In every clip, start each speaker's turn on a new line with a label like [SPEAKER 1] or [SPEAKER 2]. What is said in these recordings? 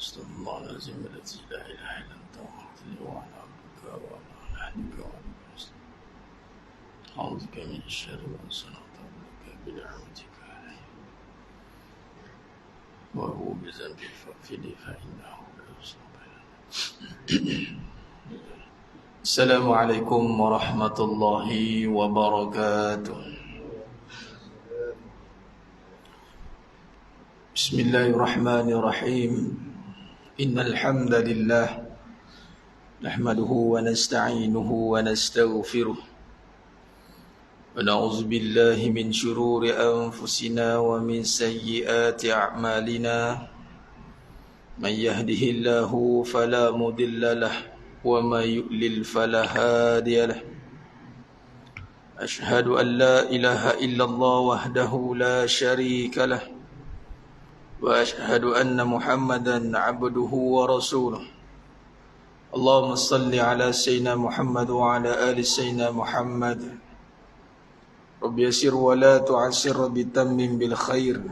[SPEAKER 1] Astaghfirullahaladzim, la ilaha illa anta, wa ala abdika wa ala nahdika wa ala muslim. A'udzubika min syarri ma sana'tu bika bi'ahmatika wa huwa bi dzambi fa'fili fa innahu la yusabbihu. Assalamualaikum warahmatullahi wabarakatuh. Bismillahirrahmanirrahim. Innal hamdalillah nahmaduhu wa nasta'inuhu wa nastaghfiruh wa na'udzu billahi min shururi anfusina wa min sayyiati a'malina. Man yahdihillahu fala mudilla lahu wa man yudlil fala hadiya lahu. Ashhadu an la ilaha illallah wahdahu la syarika lahu wa ashhadu anna Muhammadan abduhu wa rasuluh. Allahumma salli ala sayyidina Muhammad wa ala ali sayyidina Muhammad. Rabbi yassir wa la tu'assir, rabbi tammim bil khair.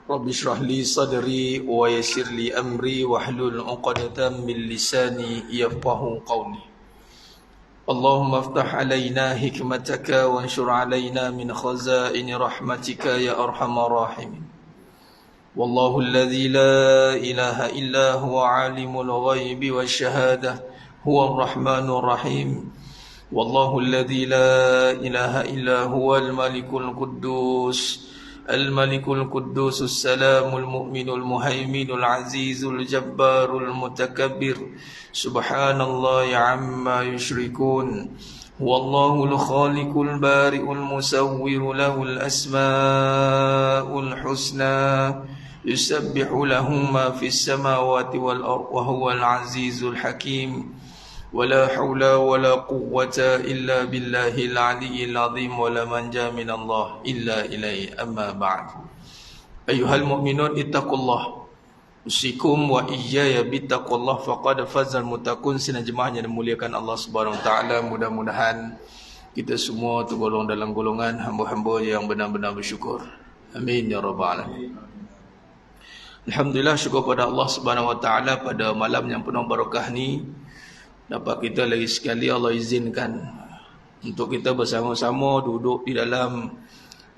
[SPEAKER 1] Rabbi shrah li sadri wa yassir li amri wahlul 'uqdatam min lisani yafqahu qawli. Allahumma aftah alaina hikmataka wa anshur alaina min khazaini rahmatika ya arhamar rahimin. Wallahu alladhi la ilaha illa huwa alimul ghaibi wasyahada huwa ar-rahmanur rahim. Wallahu alladhi la ilaha illa huwa al-malikul quddus al-malikul quddus as-salamul mu'minul muhaiminul azizul jabbarul mutakabbir. Subhanallahi amma yushrikun. Wallahul khaliqul bari'ul musawwiru lahul asmaul husna. Yusabbihu lahu ma fis samawati wal ardh wa huwal azizul hakim. Wala haula wala quwwata illa billahil aliyyil azim. Wala manja minallah illa ilaihi, amma ba'd. Ayyuhal mu'minun ittaqullah. Usikum wa iyaya bittaqullah faqad fazal muttaqun. Sidang jemaah yang dimuliakan Allah Subhanahu wa taala, mudah-mudahan kita semua tergolong dalam golongan hamba-hamba yang benar-benar bersyukur. Amin ya rabbal alamin. Alhamdulillah, syukur pada Allah Subhanahu wa taala pada malam yang penuh barakah ni dapat kita lagi sekali Allah izinkan untuk kita bersama-sama duduk di dalam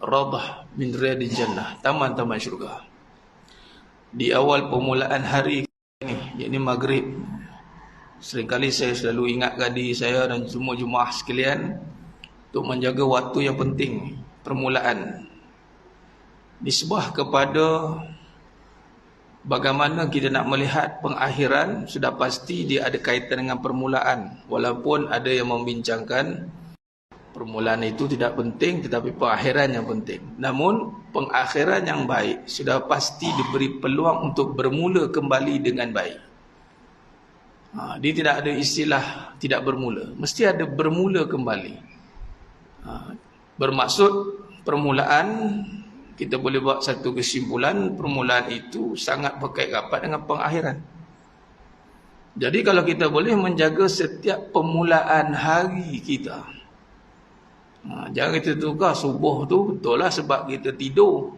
[SPEAKER 1] Radah min Riyadil Jannah, taman-taman syurga. Di awal permulaan hari ini, yakni maghrib. Seringkali saya selalu ingatkan diri saya dan semua jemaah sekalian untuk menjaga waktu yang penting, permulaan. Nisbah kepada bagaimana kita nak melihat pengakhiran, sudah pasti dia ada kaitan dengan permulaan. Walaupun ada yang membincangkan permulaan itu tidak penting, tetapi pengakhiran yang penting. Namun pengakhiran yang baik sudah pasti diberi peluang untuk bermula kembali dengan baik. Dia tidak ada istilah tidak bermula, mesti ada bermula kembali. Bermaksud permulaan, kita boleh buat satu kesimpulan, permulaan itu sangat berkait rapat dengan pengakhiran. Jadi kalau kita boleh menjaga setiap permulaan hari kita, jangan kita tukar subuh tu betul lah sebab kita tidur,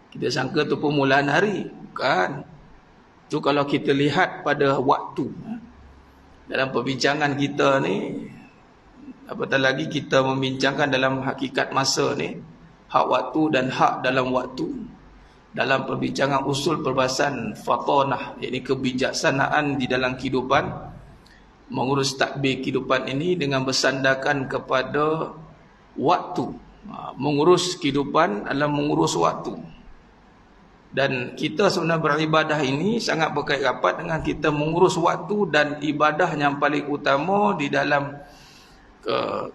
[SPEAKER 1] kita sangka tu permulaan hari. Bukan. Tu kalau kita lihat pada waktu, dalam perbincangan kita ni, apatah lagi kita membincangkan dalam hakikat masa ni, hak waktu dan hak dalam waktu. Dalam perbincangan usul perbahasan fatanah, yakni kebijaksanaan di dalam kehidupan, mengurus tadbir kehidupan ini dengan bersandarkan kepada waktu. Mengurus kehidupan adalah mengurus waktu. Dan kita sebenarnya beribadah ini sangat berkait rapat dengan kita mengurus waktu dan ibadah yang paling utama di dalam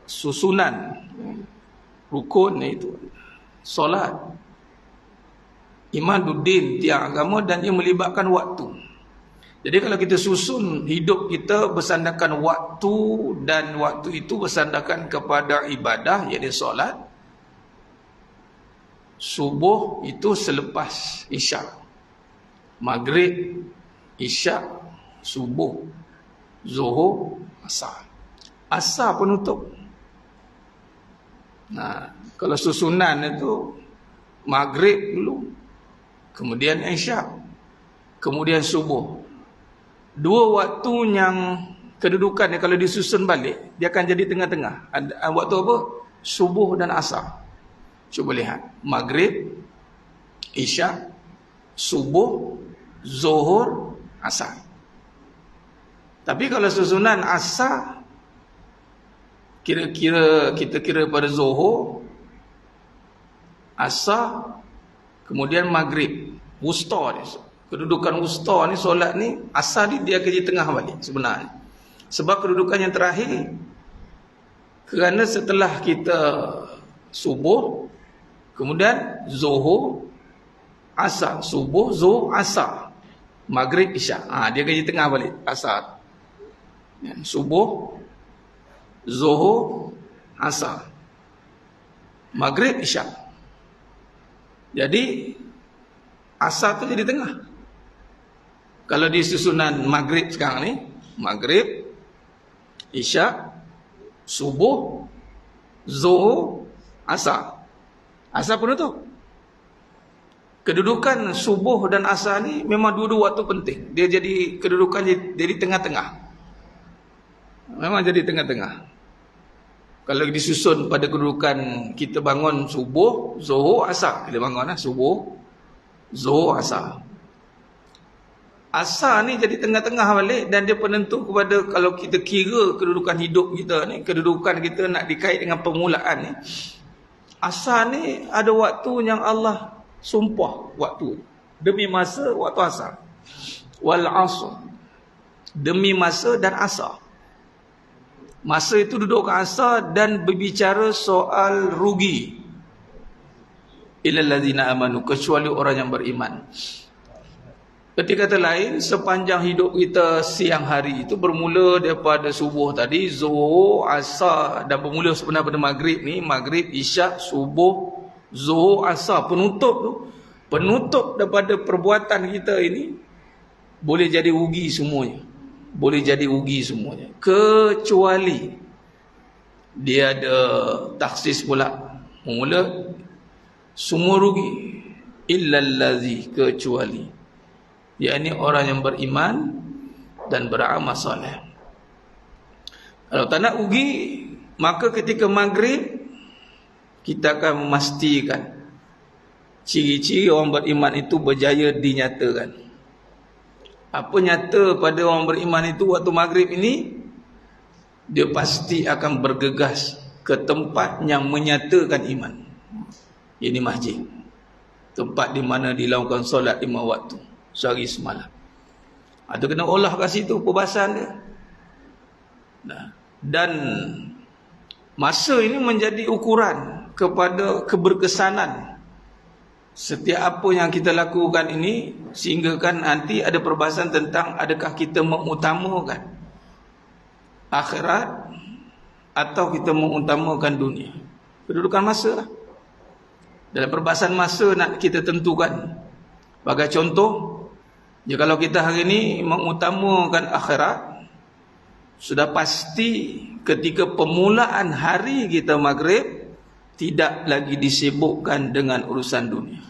[SPEAKER 1] susunan rukun itu solat. Imaduddin, tiang agama, dan ia melibatkan waktu. Jadi kalau kita susun hidup kita bersandarkan waktu, dan waktu itu bersandarkan kepada ibadah, iaitu solat. Subuh itu selepas isyak, maghrib, isyak, subuh, zuhur, asar. Asar penutup. Nah, kalau susunan itu maghrib dulu, kemudian isyak, kemudian subuh. Dua waktu yang kedudukannya kalau disusun balik, dia akan jadi tengah-tengah. Waktu apa? Subuh dan asar. Cuba lihat, maghrib, isyak, subuh, zuhur, asar. Tapi kalau susunan asar, kira-kira kita kira pada zuhur, asar, kemudian maghrib. Wusta ni, kedudukan wusta ni, solat ni, asar ni dia kerja tengah balik sebenarnya. Sebab kedudukan yang terakhir, kerana setelah kita subuh, kemudian zuhur, asar, subuh, zuhur, asar, maghrib, isyak. Dia kerja tengah balik, asar. Subuh, zuhur, asar, maghrib, isyak. Jadi asar tu jadi tengah. Kalau di susunan maghrib sekarang ni, maghrib, isyak, subuh, zuhur, asar. Asar penutup. Kedudukan subuh dan asar ni memang dua-dua waktu penting. Dia jadi kedudukan jadi tengah-tengah. Memang jadi tengah-tengah. Kalau disusun pada kedudukan kita bangun subuh, zuhur, asar. Kita bangun subuh, zuhur, asar. Asar ni jadi tengah-tengah balik, dan dia penentu kepada kalau kita kira kedudukan hidup kita ni, kedudukan kita nak dikait dengan permulaan ni. Asar ni ada waktu yang Allah sumpah waktu. Demi masa, waktu asar. Wal asr. Demi masa dan asar. Masa itu duduk ke asar dan berbicara soal rugi. Illal ladzina amanu, kecuali orang yang beriman. Ketika kata lain, sepanjang hidup kita siang hari itu bermula daripada subuh tadi, zuhur, asar, dan bermula sebenarnya pada maghrib ni, maghrib, isyak, subuh, zuhur, asar. Penutup daripada perbuatan kita ini boleh jadi rugi semuanya. Boleh jadi rugi semuanya. Kecuali dia ada taksis pula. Mula semua rugi. Illallazi, kecuali yakni orang yang beriman dan beramal soleh. Kalau tak nak rugi, maka ketika maghrib kita akan memastikan ciri-ciri orang beriman itu berjaya dinyatakan. Apa nyata pada orang beriman itu waktu maghrib ini? Dia pasti akan bergegas ke tempat yang menyatakan iman. Ini masjid, tempat di mana dilakukan solat 5 waktu sehari semalam. Itu kena olah kat situ perbahasan dia. Dan masa ini menjadi ukuran kepada keberkesanan setiap apa yang kita lakukan ini, sehingga kan nanti ada perbahasan tentang adakah kita mengutamakan akhirat atau kita mengutamakan dunia. Kedudukan masa lah. Dalam perbahasan masa nak kita tentukan. Bagai contoh, kalau kita hari ini mengutamakan akhirat, sudah pasti ketika permulaan hari kita maghrib tidak lagi disibukkan dengan urusan dunia.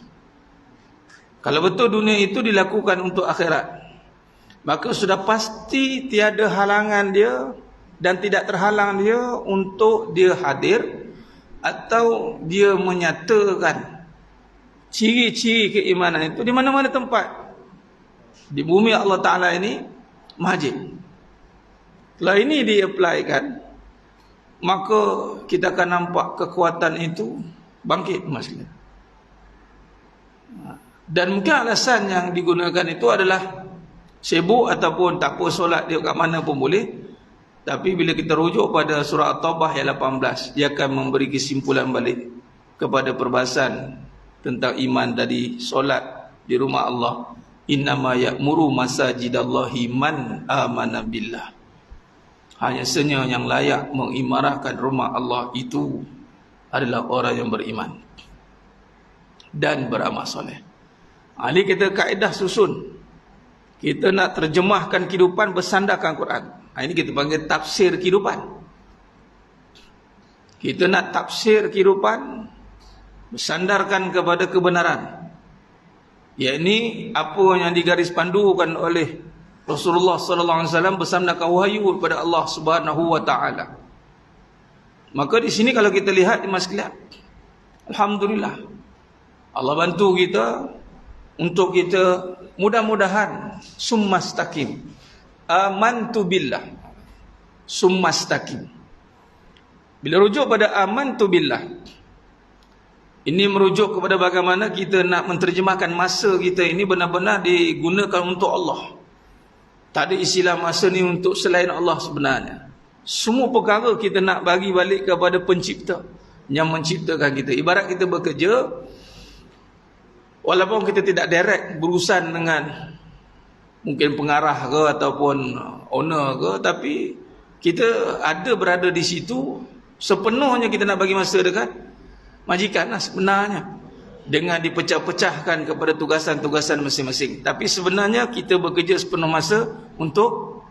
[SPEAKER 1] Kalau betul dunia itu dilakukan untuk akhirat, maka sudah pasti tiada halangan dia dan tidak terhalang dia untuk dia hadir atau dia menyatakan ciri-ciri keimanan itu di mana-mana tempat. Di bumi Allah Ta'ala ini masjid. Kalau ini di-applykan, maka kita akan nampak kekuatan itu bangkit masjid. Dan mungkin alasan yang digunakan itu adalah sibuk ataupun tak apa solat dia kat mana pun boleh. Tapi bila kita rujuk pada surah At-Taubah ayat 18, dia akan memberi kesimpulan balik kepada perbahasan tentang iman tadi. Solat di rumah Allah, innama ya'muru masajidallahi man amana billah. Hanya saja yang layak mengimarahkan rumah Allah itu adalah orang yang beriman dan beramal soleh. Ini kita kaedah susun. Kita nak terjemahkan kehidupan bersandarkan Quran. Ini kita panggil tafsir kehidupan. Kita nak tafsir kehidupan bersandarkan kepada kebenaran. Yakni apa yang digaris pandukan oleh Rasulullah sallallahu alaihi wasallam bersandarkan wahyu kepada Allah Subhanahu wa taala. Maka di sini kalau kita lihat di sekalian, alhamdulillah Allah bantu kita untuk kita mudah-mudahan summastaqim. Amantu billah. Summastaqim. Bila rujuk pada amantu billah, ini merujuk kepada bagaimana kita nak menterjemahkan masa kita ini benar-benar digunakan untuk Allah. Tak ada istilah masa ni untuk selain Allah sebenarnya. Semua perkara kita nak bagi balik kepada pencipta yang menciptakan kita. Ibarat kita bekerja, walaupun kita tidak direct berurusan dengan mungkin pengarah ke ataupun owner ke, tapi kita ada berada di situ, sepenuhnya kita nak bagi masa dekat majikan lah sebenarnya, dengan dipecah-pecahkan kepada tugasan-tugasan masing-masing. Tapi sebenarnya kita bekerja sepenuh masa untuk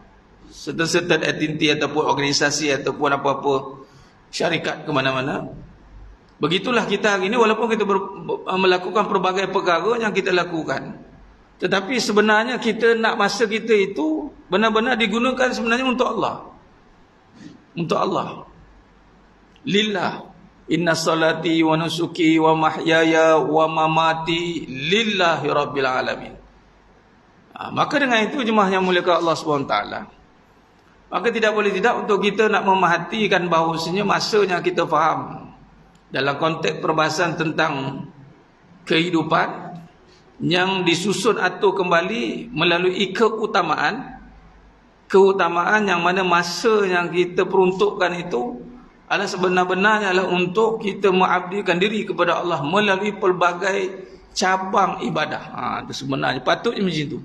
[SPEAKER 1] certain activity ataupun organisasi ataupun apa-apa syarikat ke mana-mana. Begitulah kita hari ini, walaupun kita melakukan pelbagai perkara yang kita lakukan, tetapi sebenarnya kita nak masa kita itu benar-benar digunakan sebenarnya untuk Allah. Untuk Allah. Lillah. Inna salati wa nusuki wa mahyaya wa mamati lillahi rabbil alamin. Maka dengan itu jemaah yang mulia Allah SWT, maka tidak boleh tidak untuk kita nak memerhatikan bahawasanya masanya kita faham dalam konteks perbahasan tentang kehidupan yang disusun atur kembali melalui keutamaan yang mana masa yang kita peruntukkan itu adalah sebenar-benarnya adalah untuk kita mengabdikan diri kepada Allah melalui pelbagai cabang ibadah. Itu sebenarnya patutnya macam itu.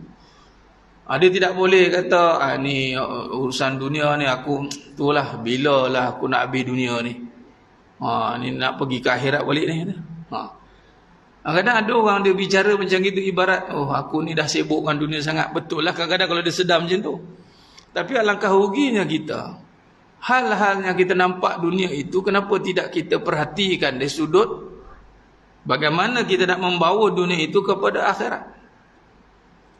[SPEAKER 1] Dia tidak boleh kata ni urusan dunia ni aku itulah bila lah aku nak habis dunia ni. Ni nak pergi ke akhirat balik ni. Kadang-kadang ada orang dia bicara macam gitu, ibarat aku ni dah sibuk dengan dunia sangat. Betul lah kadang-kadang kalau dia sedar macam tu. Tapi alangkah ruginya kita, hal-hal yang kita nampak dunia itu, kenapa tidak kita perhatikan dari sudut bagaimana kita nak membawa dunia itu kepada akhirat.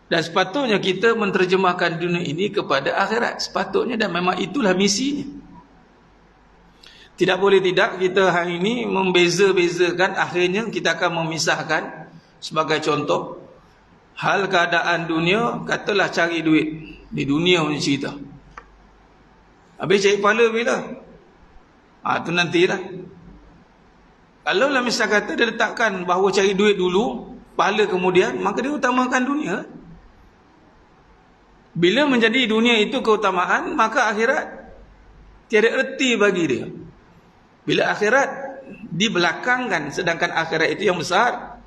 [SPEAKER 1] Dan sepatutnya kita menterjemahkan dunia ini kepada akhirat. Sepatutnya, dan memang itulah misinya. Tidak boleh tidak kita hari ini membeza-bezakan, akhirnya kita akan memisahkan. Sebagai contoh, hal keadaan dunia, katalah cari duit di dunia punya cerita. Habis cari pahala bila? Tu nantilah. Kalau lah misal kata dia letakkan bahawa cari duit dulu, pahala kemudian, maka dia utamakan dunia. Bila menjadi dunia itu keutamaan, maka akhirat tiada erti bagi dia. Bila akhirat dibelakangkan, sedangkan akhirat itu yang besar.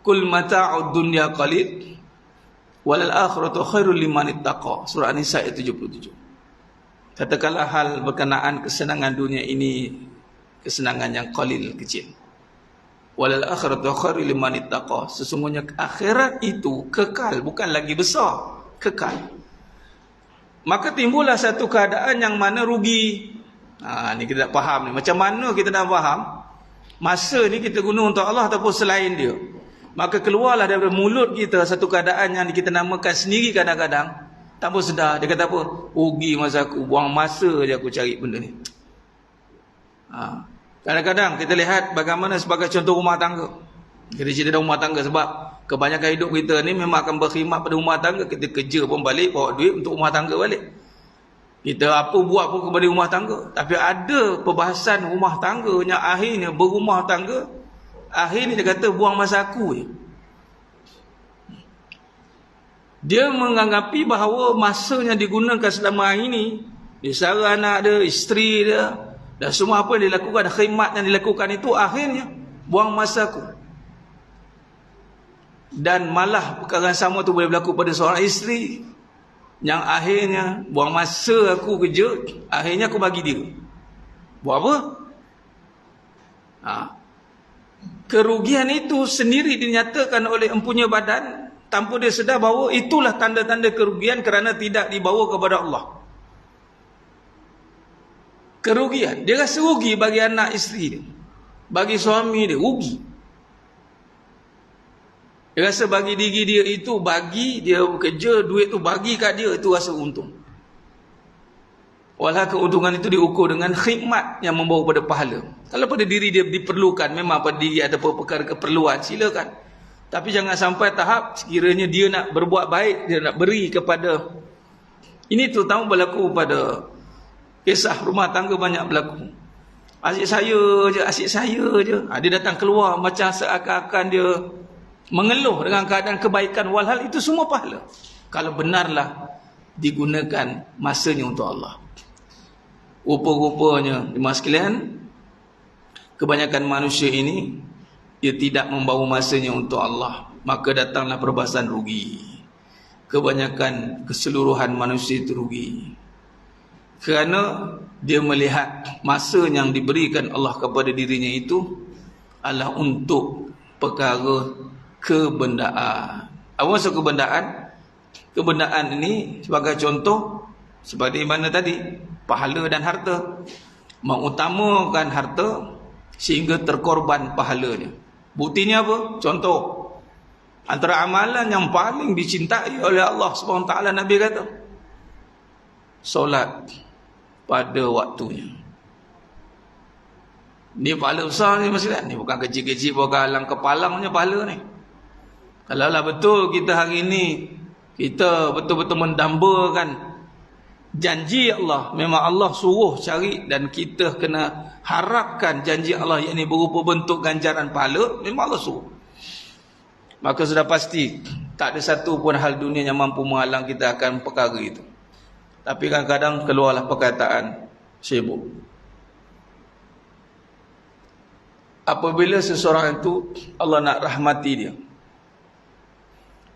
[SPEAKER 1] Kul mata'ud dunya qalil walal akhiratu khairul liman ittaqa. Surah An-Nisa ayat 77. Katakanlah hal berkenaan kesenangan dunia ini kesenangan yang qalil, kecil. Walal akhiratu khairul liman ittaqa. Sesungguhnya akhirat itu kekal, bukan lagi besar, kekal. Maka timbullah satu keadaan yang mana rugi. Ni kita tak faham ni. Macam mana kita nak faham masa ni kita guna untuk Allah ataupun selain dia. Maka keluarlah daripada mulut kita satu keadaan yang kita namakan sendiri kadang-kadang tanpa sedar. Dia kata apa? Rugi masa aku, buang masa je aku cari benda ni. Kadang-kadang kita lihat bagaimana sebagai contoh rumah tangga. Kita cerita rumah tangga sebab kebanyakan hidup kita ni memang akan berkhidmat pada rumah tangga. Kita kerja pun balik, bawa duit untuk rumah tangga balik. Kita apa buat pun kepada rumah tangga. Tapi ada perbahasan rumah tangga yang akhirnya berumah tangga, akhirnya dia kata buang masa aku je. Dia menganggapi bahawa masanya digunakan selama hari ini, dia sara anak dia, isteri dia, dan semua apa yang dilakukan, khidmat yang dilakukan itu akhirnya buang masa aku. Dan malah perkara sama tu boleh berlaku pada seorang isteri yang akhirnya buang masa aku kerja, akhirnya aku bagi dia. Buat apa? Kerugian itu sendiri dinyatakan oleh empunya badan tanpa dia sedar bahawa itulah tanda-tanda kerugian kerana tidak dibawa kepada Allah. Kerugian, dia rasa rugi bagi anak isteri dia, bagi suami dia, rugi. Dia rasa bagi diri dia itu, bagi dia bekerja, duit tu bagi kat dia, itu rasa untung. Walau keuntungan itu diukur dengan khidmat yang membawa pada pahala. Kalau pada diri dia diperlukan, memang pada diri ada perkara keperluan, silakan. Tapi jangan sampai tahap sekiranya dia nak berbuat baik, dia nak beri kepada. Ini terutama berlaku pada kisah rumah tangga, banyak berlaku. Asyik saya je. Dia datang keluar macam seakan-akan dia mengeluh dengan keadaan kebaikan, walhal itu semua pahala kalau benarlah digunakan masanya untuk Allah. Rupa-rupanya jemaah sekalian, kebanyakan manusia ini dia tidak membawa masanya untuk Allah, maka datanglah perbahasan rugi. Kebanyakan keseluruhan manusia itu rugi kerana dia melihat masa yang diberikan Allah kepada dirinya itu adalah untuk perkara kebendaan. Apa maksud kebendaan? Kebendaan ini sebagai contoh, seperti mana tadi, pahala dan harta. Mengutamakan harta sehingga terkorban pahalanya. Buktinya apa? Contoh, antara amalan yang paling dicintai oleh Allah SWT, Nabi kata, solat pada waktunya. Ni pahala besar ni maksudnya. Ni bukan kecil-kecil, bukan alang kepalangnya pahala ni. Kalau lah betul kita hari ini, kita betul-betul mendambakan janji Allah, memang Allah suruh cari dan kita kena harapkan janji Allah, yakni berupa bentuk ganjaran pahala, memang Allah suruh, maka sudah pasti tak ada satu pun hal dunia yang mampu menghalang kita akan perkara itu. Tapi kadang-kadang keluarlah perkataan sibuk. Apabila seseorang itu Allah nak rahmati dia,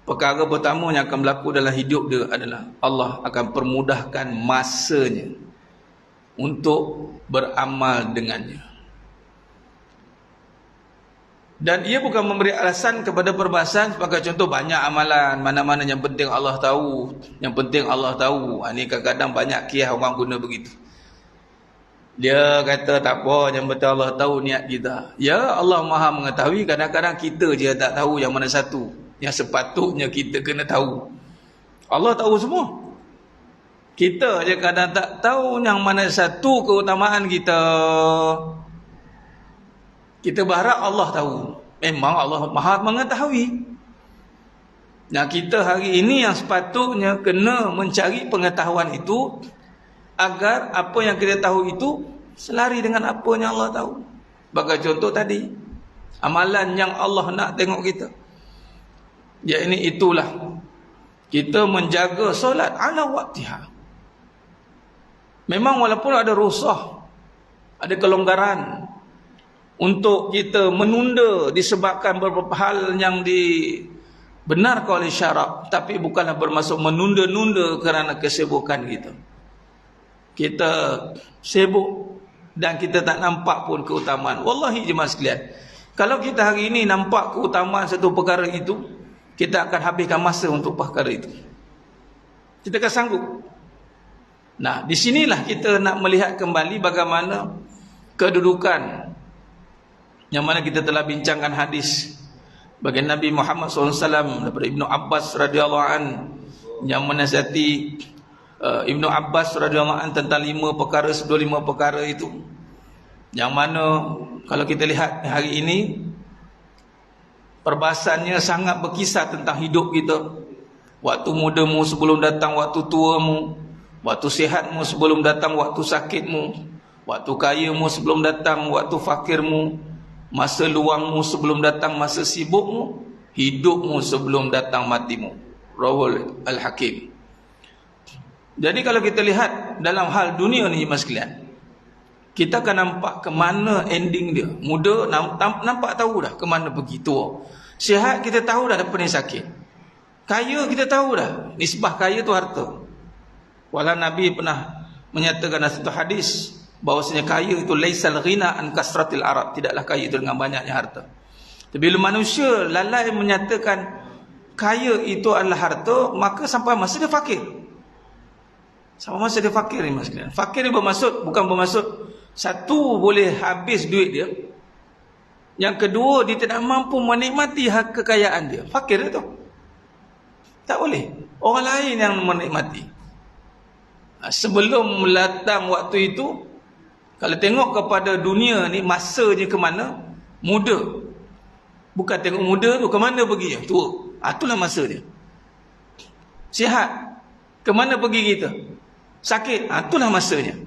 [SPEAKER 1] perkara pertama yang akan berlaku dalam hidup dia adalah Allah akan permudahkan masanya untuk beramal dengannya. Dan ia bukan memberi alasan kepada perbahasan, sebagai contoh banyak amalan, mana-mana yang penting Allah tahu, yang penting Allah tahu. Ini kadang-kadang banyak kiah orang guna begitu. Dia kata tak apa, yang penting Allah tahu niat kita. Ya, Allah Maha mengetahui, kadang-kadang kita je tak tahu yang mana satu yang sepatutnya kita kena tahu. Allah tahu semua. Kita je kadang tak tahu yang mana satu keutamaan kita. Kita berharap Allah tahu. Memang Allah Maha mengetahui. Nah, kita hari ini yang sepatutnya kena mencari pengetahuan itu, agar apa yang kita tahu itu selari dengan apa yang Allah tahu. Bagi contoh tadi, amalan yang Allah nak tengok kita, ya ini itulah kita menjaga solat ala waktiha. Memang walaupun ada rukhsah, ada kelonggaran untuk kita menunda disebabkan beberapa hal yang dibenarkan oleh syarak, tapi bukanlah bermaksud menunda-nunda kerana kesibukan kita. Kita sibuk dan kita tak nampak pun keutamaan. Wallahi jemaah sekalian, kalau kita hari ini nampak keutamaan satu perkara itu, kita akan habiskan masa untuk perkara itu. Kita akan sanggup. Nah, di sinilah kita nak melihat kembali bagaimana kedudukan yang mana kita telah bincangkan hadis bagi Nabi Muhammad SAW daripada Ibnu Abbas radhiyallahu an, yang menasihati Ibnu Abbas radhiyallahu an tentang 5 perkara itu, yang mana kalau kita lihat hari ini perbahasannya sangat berkisar tentang hidup kita. Waktu mudamu sebelum datang waktu tuamu, waktu sihatmu sebelum datang waktu sakitmu, waktu kayamu sebelum datang waktu fakirmu, masa luangmu sebelum datang masa sibukmu, hidupmu sebelum datang matimu. Rawal Al-Hakim. Jadi kalau kita lihat dalam hal dunia ni mas sekalian, kita akan nampak ke mana ending dia. Muda nampak tahu dah ke mana pergi. Tua sihat kita tahu dah apa ni sakit. Kaya kita tahu dah nisbah kaya tu harta. Walau Nabi pernah menyatakan dalam satu hadis bahawasanya kaya itu laisal ghina an kasratil arab, tidaklah kaya itu dengan banyaknya harta. Tapi bila manusia lalai menyatakan kaya itu adalah harta, maka sampai masa dia fakir. Sampai masa dia fakir ni mas sekalian. Fakir ni bukan bermaksud satu boleh habis duit dia, yang kedua dia tidak mampu menikmati hak kekayaan dia. Fakir dia tu tak boleh, orang lain yang menikmati. Sebelum datang waktu itu, kalau tengok kepada dunia ni masanya ke mana, muda. Bukan tengok muda tu ke mana pergi, tua. Itulah masa dia. Sihat, ke mana pergi kita? Sakit, itulah masanya.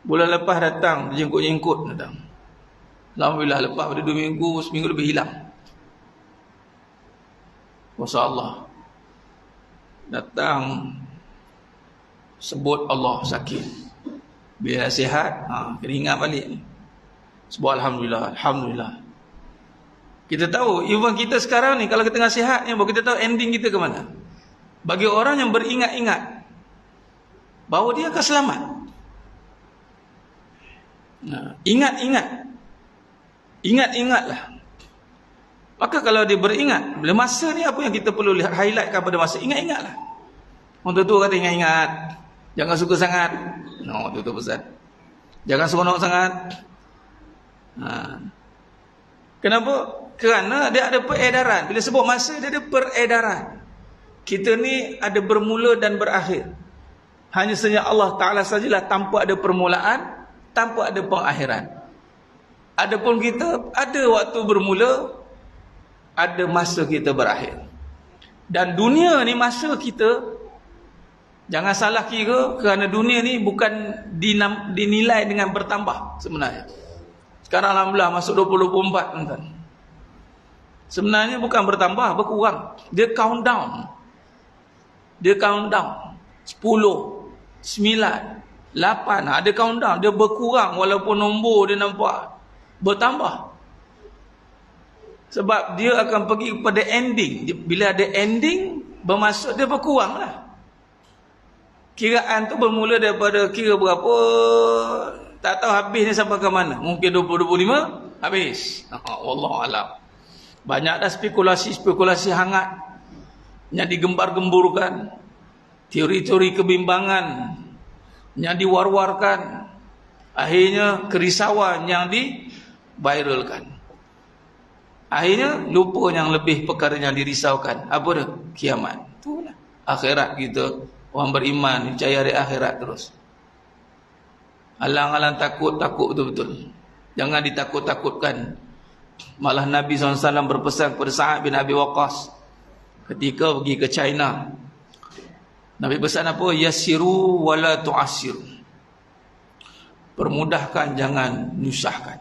[SPEAKER 1] Bulan lepas datang, jengkut-jengkut datang. Alhamdulillah, lepas pada 2 minggu, seminggu lebih hilang. Masya Allah. Datang, sebut Allah sakit. Bila sihat, kita ingat balik ni. Sebut Alhamdulillah, Alhamdulillah. Kita tahu, even kita sekarang ni, kalau kita tengah sihat ni, kita tahu ending kita ke mana. Bagi orang yang beringat-ingat bahawa dia akan selamat, ingatlah. Maka kalau dia beringat, bila masa ni apa yang kita perlu lihat, highlightkan pada masa, ingatlah. Orang tua kata ingat, jangan suka sangat. Itu pesan. Jangan seronok sangat. Kenapa? Kerana dia ada peredaran. Bila sebut masa, dia ada peredaran. Kita ni ada bermula dan berakhir. Hanya saja Allah Ta'ala sajalah tanpa ada permulaan, tanpa ada pengakhiran. Adapun kita ada waktu bermula, ada masa kita berakhir. Dan dunia ni masa kita, jangan salah kira, kerana dunia ni bukan dinilai dengan bertambah sebenarnya. Sekarang Alhamdulillah masuk 2024 tuan-tuan. Sebenarnya bukan bertambah, berkurang. Dia countdown. 10, 9, 8. Ada countdown. Dia berkurang walaupun nombor dia nampak bertambah. Sebab dia akan pergi kepada ending. Bila ada ending, bermaksud dia berkurang lah. Kiraan tu bermula daripada kira berapa, tak tahu habisnya sampai ke mana. Mungkin 2025 habis. Wallahualam. Banyak dah spekulasi hangat yang digembar-gemburkan, teori-teori kebimbangan yang diwar-warkan, akhirnya kerisauan yang diviralkan. Akhirnya lupa yang lebih perkara yang dirisaukan. Apa dia? Kiamat. Itulah akhirat kita. Orang beriman percaya hari akhirat terus. Alang-alang takut betul-betul. Jangan ditakut-takutkan. Malah Nabi SAW berpesan kepada Sa'ad bin Abi Waqqas ketika pergi ke China. Nabi pesan apa? Yassiru wala tu'assiru. Permudahkan, jangan nyusahkan.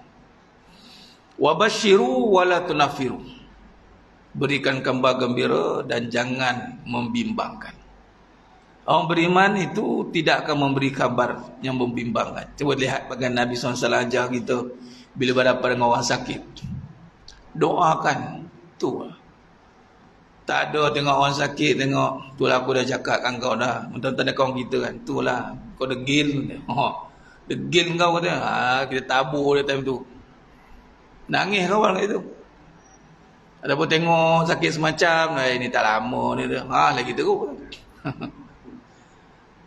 [SPEAKER 1] Wabashiru wala tunafiru. Berikan kabar gembira dan jangan membimbangkan. Orang beriman itu tidak akan memberi kabar yang membimbangkan. Cuba lihat bagaimana Nabi SAW ajar kita bila berhadapan dengan orang sakit. Doakan. Tu. Tak ada tengok orang sakit, tengok, itulah aku dah cakap kan kau dah. Mentang-mentang kawan kita kan. Itulah, kau degil. Degil kau kata. Kita tabur dia time tu. Nangis kawan kat itu. Adapun tengok sakit semacam, ini tak lama ni tu. Lagi teruk.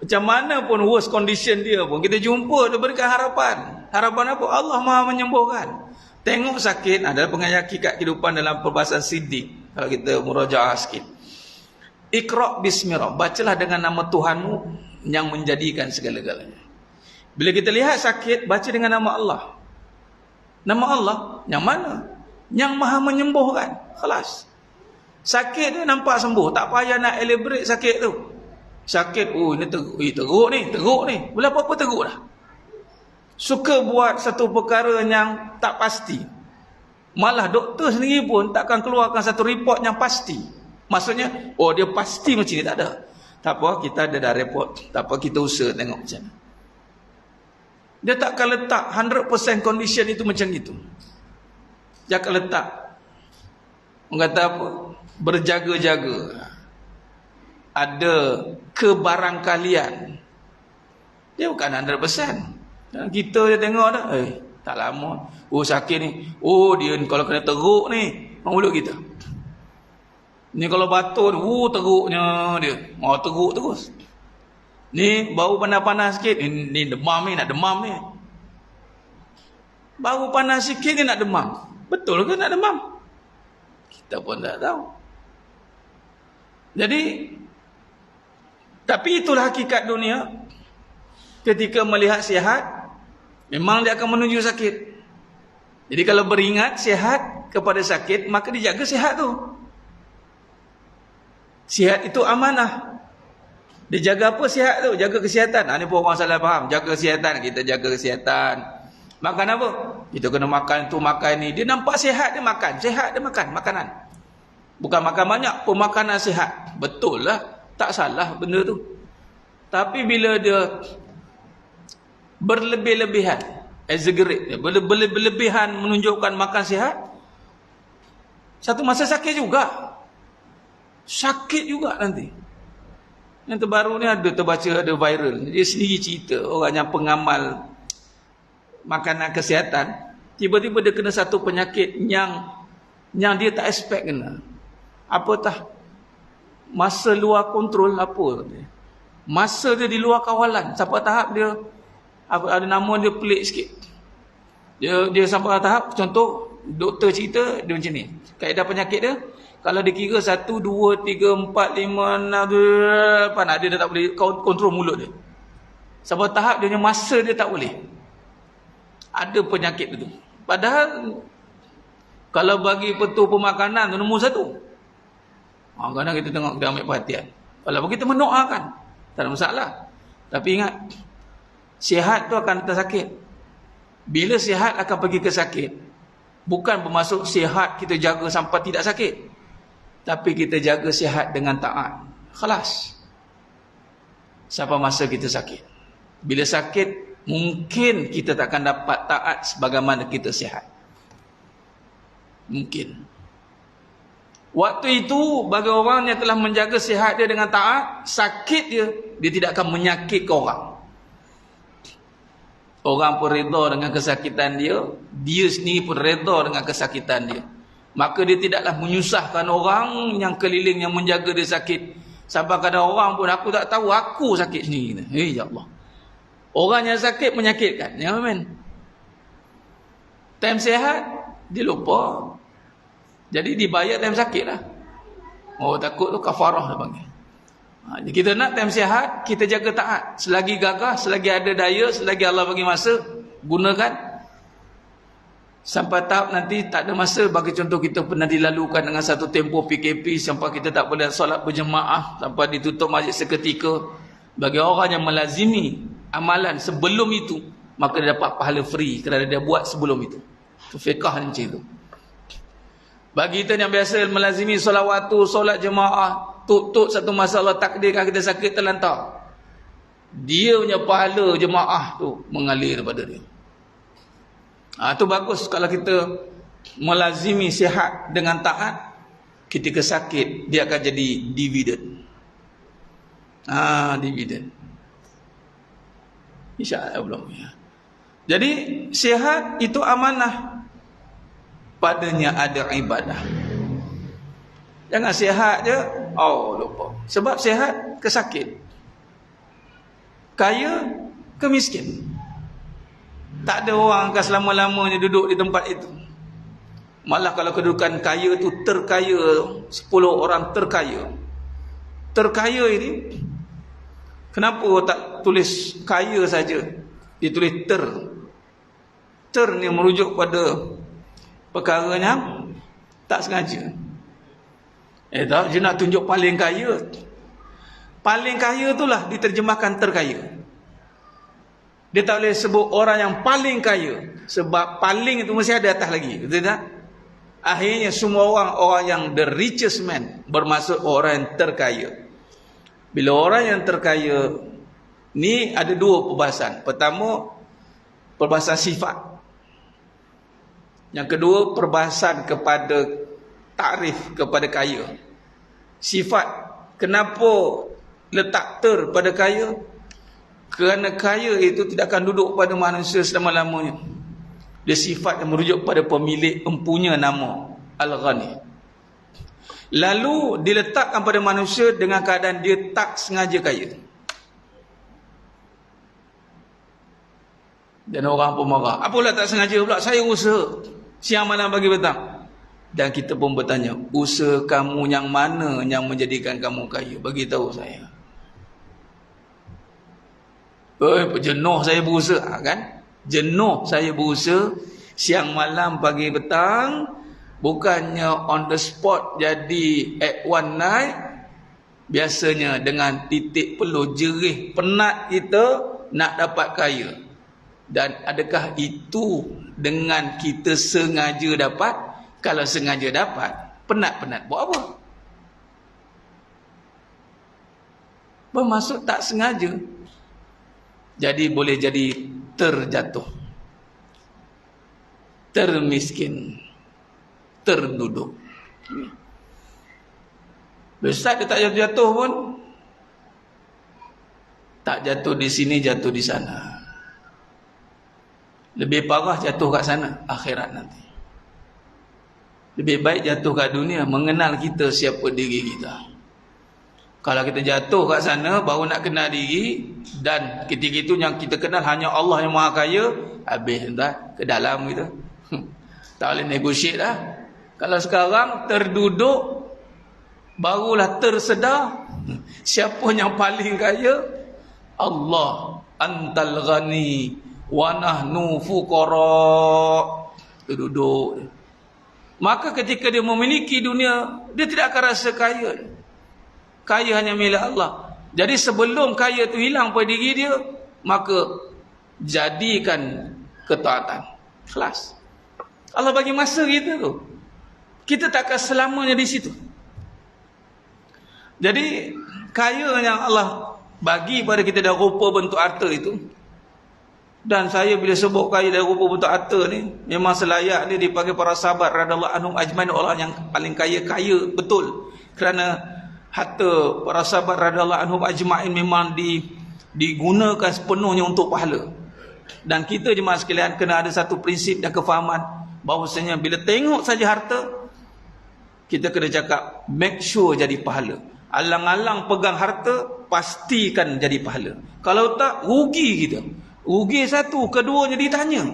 [SPEAKER 1] Macam mana pun worst condition dia pun, kita jumpa, dia berikan harapan. Harapan apa? Allah Maha menyembuhkan. Tengok sakit, adalah pengajar hakikat kehidupan dalam perbahasan Siddiq. Kalau kita murajaah sikit. Iqra' bismi rabb, bacalah dengan nama Tuhanmu yang menjadikan segala-galanya. Bila kita lihat sakit, baca dengan nama Allah. Nama Allah, yang mana? Yang Maha menyembuhkan. Khalas. Sakit dia nampak sembuh, tak payah nak elaborate sakit tu. Sakit, ini teruk ni. Bila apa-apa teruk dah. Suka buat satu perkara yang tak pasti. Malah doktor sendiri pun takkan keluarkan satu report yang pasti. Maksudnya, oh dia pasti macam ni, tak ada. Tak apa, kita ada dah report. Tak apa, kita usaha tengok macam mana. Dia takkan letak 100% condition itu macam itu. Dia akan letak, orang kata apa, berjaga-jaga. Ada kebarangkalian. Dia bukan 100%. Kita dia tengok dah, tak lama. Oh sakit ni. Oh dia kalau kena teruk ni, mulut kita. Ni kalau batuk, teruknya dia. Oh teruk terus. Ni baru panas-panas sikit, ni demam ni, nak demam ni. Baru panas sikit ni nak demam. Betul ke nak demam? Kita pun tak tahu. Jadi, tapi itulah hakikat dunia. Ketika melihat sihat, memang dia akan menuju sakit. Jadi kalau beringat sihat kepada sakit, maka dijaga sihat tu. Sihat itu amanah. Dia jaga apa sihat tu? Jaga kesihatan. Ni pun orang salah faham. Jaga kesihatan. Kita jaga kesihatan. Makan apa? Kita kena makan tu, makan ni. Dia nampak sihat, dia makan. Sihat, dia makan. Makanan. Bukan makan banyak pun makanan sihat. Betul lah. Tak salah benda tu. Tapi bila dia berlebih-lebihan, exaggerate, berlebihan menunjukkan makan sihat, satu masa sakit juga. Sakit juga nanti. Yang terbaru ni terbaca ada viral. Dia sendiri cerita orang yang pengamal makanan kesihatan, tiba-tiba dia kena satu penyakit yang dia tak expect kena. Apa tah? Masa luar kontrol apa dia? Masa dia di luar kawalan. Sampai tahap dia ada nama dia pelik sikit. Dia sampai tahap, contoh doktor cerita dia macam ni. Kaedah penyakit dia, kalau dikira 1, 2, 3, 4, 5, 6, dia dah tak boleh kontrol mulut dia. Sampai tahap dia punya masa dia tak boleh. Ada penyakit itu. Padahal kalau bagi petua pemakanan tu nombor 1. Kadang kita tengok, kita ambil perhatian. Walaupun kita mendoakan, tak ada masalah. Tapi ingat, sihat tu akan datang sakit. Bila sihat akan pergi ke sakit. Bukan bermaksud sihat kita jaga sampai tidak sakit. Tapi kita jaga sihat dengan taat. Khalas. Sampai masa kita sakit. Bila sakit, mungkin kita tak akan dapat taat sebagaimana kita sihat. Mungkin. Waktu itu, bagi orang yang telah menjaga sihat dia dengan taat, sakit dia tidak akan menyakitkan orang. Orang pun reda dengan kesakitan dia, dia sendiri pun reda dengan kesakitan dia. Maka dia tidaklah menyusahkan orang yang keliling yang menjaga dia sakit. Sampai kadang orang pun, aku tak tahu, aku sakit sendiri. Ya Allah. Orang yang sakit menyakitkan. Ya amin. Time sihat, dia lupa. Jadi dibayar time sakit lah. Oh takut tu kafarah dia panggil. Jadi kita nak time sihat, kita jaga taat. Selagi gagah, selagi ada daya, selagi Allah bagi masa, gunakan. Sampai tahap nanti tak ada masa. Bagi contoh, kita pernah dilalukan dengan satu tempoh PKP sampai kita tak boleh solat berjemaah, sampai ditutup masjid seketika. Bagi orang yang melazimi amalan sebelum itu, maka dia dapat pahala free kerana dia buat sebelum itu. Itu fiqah macam itu. Bagi kita yang biasa melazimi solat waktu, solat jemaah, tuk satu masa Allah takdirkan kita sakit terlantar, dia punya pahala jemaah tu mengalir daripada dia. Itu bagus kalau kita melazimi sihat dengan taat. Ketika sakit, dia akan jadi dividen. Dividen. InsyaAllah belum ya. Jadi sihat itu amanah. Padanya ada ibadah. Jangan sihat je, lupa. Sebab sihat ke sakit, kaya ke miskin. Tak ada orang akan selama-lamanya duduk di tempat itu. Malah kalau kedudukan kaya tu terkaya, 10 orang terkaya. Terkaya ini, kenapa tak tulis kaya saja? Ditulis ter. Ter ni merujuk pada perkara yang tak sengaja. Dia nak tunjuk paling kaya. Paling kaya itulah diterjemahkan terkaya. Dia tak boleh sebut orang yang paling kaya, sebab paling itu mesti ada atas lagi. Betul tak? Akhirnya semua orang yang the richest man, bermaksud orang yang terkaya. Bila orang yang terkaya ni ada dua perbahasan. Pertama, perbahasan sifat. Yang kedua, perbahasan kepada takrif kepada kaya. Sifat, kenapa letak ter pada kaya? Kerana kaya itu tidak akan duduk pada manusia selama-lamanya. Dia sifat yang merujuk pada pemilik empunya nama Al-Ghani. Lalu diletakkan pada manusia dengan keadaan dia tak sengaja kaya. Dan orang pun marah. Apalah tak sengaja pula, saya usaha siang malam pagi petang. Dan kita pun bertanya, usaha kamu yang mana yang menjadikan kamu kaya? Bagi tahu saya. Jenuh saya berusaha kan? Jenuh saya berusaha siang malam pagi petang, bukannya on the spot jadi at one night. Biasanya dengan titik peluh jerih penat kita nak dapat kaya. Dan adakah itu dengan kita sengaja dapat? Kalau sengaja dapat, penat-penat buat apa? Bermaksud tak sengaja. Jadi boleh jadi terjatuh, termiskin, terduduk. Besar dia tak jatuh-jatuh pun, tak jatuh di sini, jatuh di sana. Lebih parah jatuh kat sana, akhirat nanti. Lebih baik jatuh kat dunia, mengenal kita siapa diri kita. Kalau kita jatuh kat sana, baru nak kenal diri, dan ketika itu yang kita kenal hanya Allah yang Maha Kaya, habis dah ke dalam kita. Tak boleh negotiate dah. Kalau sekarang terduduk, barulah tersedar siapa yang paling kaya. Allah, antal ghani wa nahnu fuqara. Terduduk. Maka ketika dia memiliki dunia, dia tidak akan rasa kaya. Kaya hanya milik Allah. Jadi sebelum kaya itu hilang pada diri dia, maka jadikan ketaatan. Kelas. Allah bagi masa kita tu. Kita tak akan selamanya di situ. Jadi kaya yang Allah bagi pada kita dari rupa bentuk harta itu, dan saya bila sebut kaya dari rupa bentuk harta ni, memang selayak dia dipanggil para sahabat radhiyallahu anhum ajmain, orang yang paling kaya betul. Kerana harta para sahabat radhiyallahu anhum ajmain memang digunakan sepenuhnya untuk pahala. Dan kita jemaah sekalian kena ada satu prinsip dan kefahaman bahawasanya bila tengok saja harta, kita kena cakap make sure jadi pahala. Alang-alang pegang harta, pastikan jadi pahala. Kalau tak, rugi kita. Rugi satu, keduanya ditanya.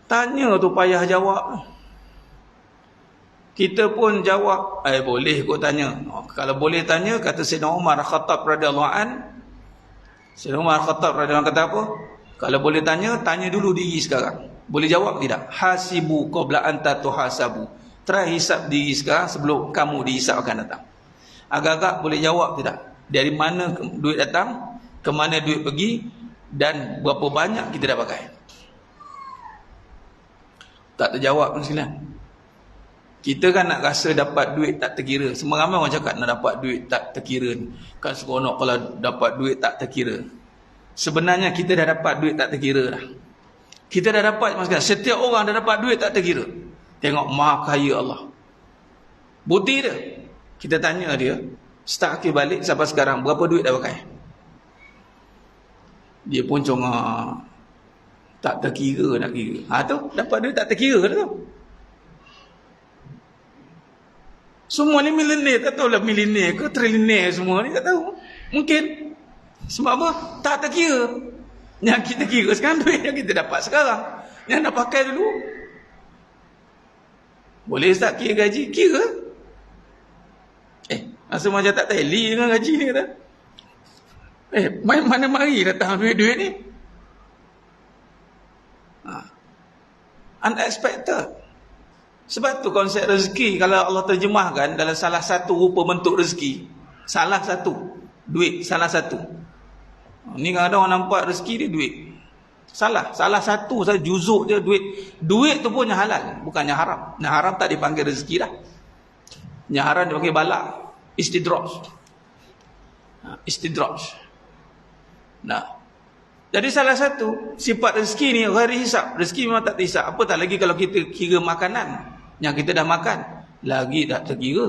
[SPEAKER 1] Tanya tu payah jawab. Kita pun jawab, boleh kau tanya. Kalau boleh tanya, kata Sayyidina Umar Khattab radhiyallahu an. Sayyidina Umar Khattab radhiyallahu an kata apa? Kalau boleh tanya, tanya dulu diri sekarang. Boleh jawab tidak? Hasibu qabla anta tuhasabu. Try hisap diri sekarang sebelum kamu dihisap akan datang. Agak-agak boleh jawab tidak? Dari mana duit datang, ke mana duit pergi, dan berapa banyak kita dah pakai. Tak terjawab sekalian. Kita kan nak rasa dapat duit tak terkira. Semua ramai orang cakap nak dapat duit tak terkira. Kan seronok kalau dapat duit tak terkira. Sebenarnya kita dah dapat duit tak terkira dah. Kita dah dapat, setiap orang dah dapat duit tak terkira. Tengok Maha Kaya Allah. Bukti dia, kita tanya dia, start akhir balik sampai sekarang, berapa duit dah pakai? Dia pun congak, tak terkira nak kira. Tu dapat duit tak terkira tu. Semua ni milioner, tak tahu lah milioner ke trilioner semua ni, tak tahu. Mungkin sebab apa? Tak terkira. Yang kita kira sekarang duit yang kita dapat sekarang, yang nak pakai dulu. Boleh tak kira gaji? Kira. Masa macam tak tally dengan gaji ni kata. Mana mari datang duit-duit ni? Unexpected. Sebab tu konsep rezeki, kalau Allah terjemahkan dalam salah satu rupa bentuk rezeki, salah satu, duit salah satu. Ni kadang orang nampak rezeki dia duit. Salah satu saja juzuk dia duit. Duit tu pun yang halal, bukannya haram. Yang haram tak dipanggil rezeki dah. Yang haram dipanggil bala, istidraj. Istidraj. Nah, jadi salah satu sifat rezeki ni ghairi hisab. Rezeki memang tak terhisap. Apa tak lagi kalau kita kira makanan yang kita dah makan, lagi tak terkira.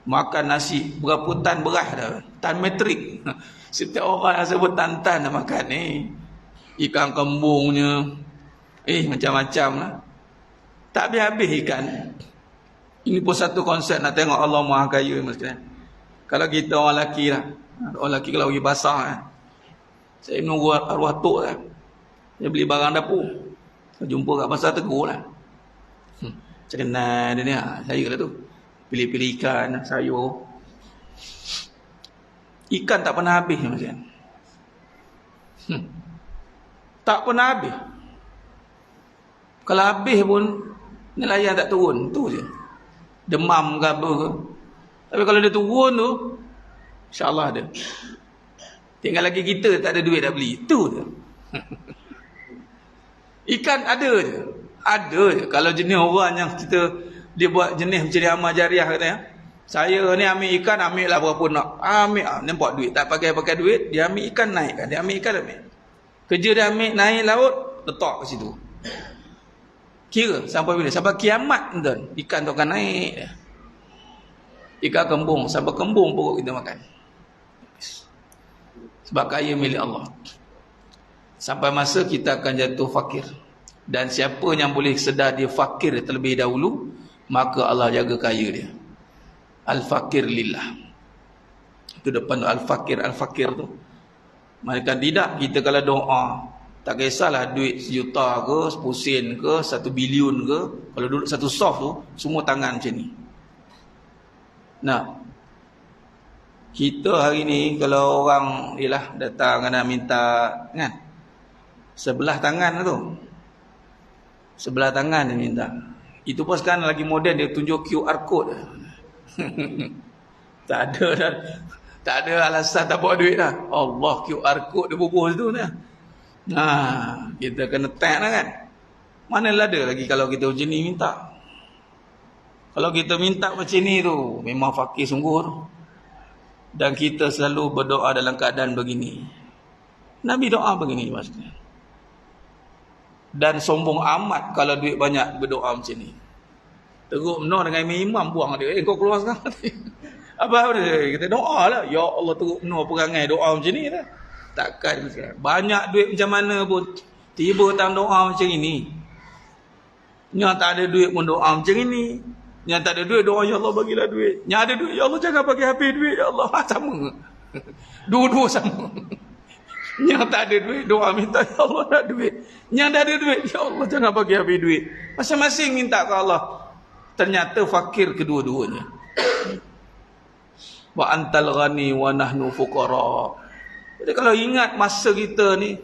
[SPEAKER 1] Makan nasi berapa tan beras dah, tan metrik. Setiap orang yang sebut tan-tan dah makan ni. Ikan kembungnya, macam-macam lah. Tak habis-habis ikan. Ini pun satu konsep nak tengok Allah Maha Kaya, maksudnya. Kalau kita orang lelaki lah, orang lelaki kalau pergi pasar lah, saya menunggu arwah tok lah, dia beli barang dapur, jumpa kat pasar tegur lah, macam kenal dia ni, saya lah tu, pilih-pilih ikan, sayur. Ikan tak pernah habis, maksudnya. Tak pernah habis. Kalau habis pun nelayan tak turun, tu je. Demam ke apa ke. Tapi kalau dia turun tu, insya-Allah ada. Tinggal lagi kita tak ada duit nak beli, tu je. Ikan ada je. Ada je. Kalau jenis orang yang dia buat jenis mencari amal jariah katanya, saya ni ambil ikan, ambil lah berapa nak. Ambil nampak duit, tak pakai duit, dia ambil ikan naikkan, dia ambil ikan ambil. Kerja dia ambil naik laut, letak ke situ. Kira sampai bila? Sampai kiamat tuan. Ikan tu akan naik. Ikan kembung, sampai kembung pokok kita makan. Sebab kaya milik Allah. Sampai masa kita akan jatuh fakir. Dan siapa yang boleh sedar dia fakir terlebih dahulu, maka Allah jaga kaya dia. Al-fakir lillah. Itu depan al-fakir tu. Mereka tidak, kita kalau doa, tak kisahlah duit 1 juta ke, 10 sen ke, 1 bilion ke, kalau duduk satu soft tu, semua tangan macam ni. Nah, kita hari ni kalau orang datang nak minta kan, sebelah tangan tu, sebelah tangan dia minta. Itu pun sekarang lagi moden, dia tunjuk QR code. Tak ada dah. Tak ada alasan tak bawa duit dah. Allah, QR code dia bubuh situ dah. Kita kena tag lah kan. Manalah ada lagi kalau kita macam ni minta. Kalau kita minta macam ni tu, memang fakir sungguh tu. Dan kita selalu berdoa dalam keadaan begini. Nabi doa begini maksudnya. Dan sombong amat kalau duit banyak berdoa macam ni. Teruk benar dengan imam buang dia. Kau keluar sekarang. Apa dia? Kita doa lah. Ya Allah, teruk benar perangai doa macam ni lah. Takkan banyak duit macam mana pun, tiba tang doa macam ini. Yang tak ada duit pun doa macam ini. Yang tak ada duit doa, ya Allah bagilah duit. Yang ada duit, ya Allah jangan bagi habis duit, ya Allah. Sama. Dua-dua sama. Yang tak ada duit doa minta, ya Allah nak duit. Yang dah ada duit, ya Allah jangan bagi habis duit. Masing-masing minta ke Allah. Ternyata fakir kedua-duanya. Wa antal ghani wa nahnu fuqara. Jadi kalau ingat masa kita ni,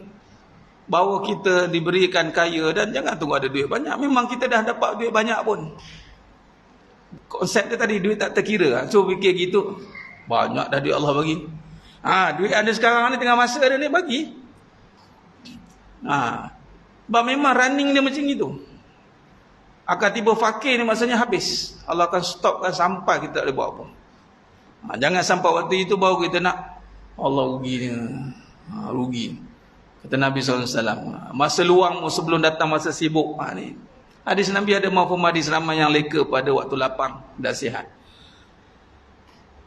[SPEAKER 1] bahawa kita diberikan kaya, dan jangan tunggu ada duit banyak. Memang kita dah dapat duit banyak pun. Konsep dia tadi, duit tak terkira. So fikir gitu, banyak dah duit Allah bagi. Duit anda sekarang ni tengah masa ada ni bagi. Sebab memang running dia macam itu. Akan tiba fakir ni maksudnya habis. Allah akan stopkan sampai kita tak boleh buat apa. Jangan sampai waktu itu baru kita nak, Allah rugi dia. Rugi. Kata Nabi SAW. Masa luang sebelum datang masa sibuk. Ni. Hadis Nabi ada mafhum hadis ramai yang leka pada waktu lapang dan sihat.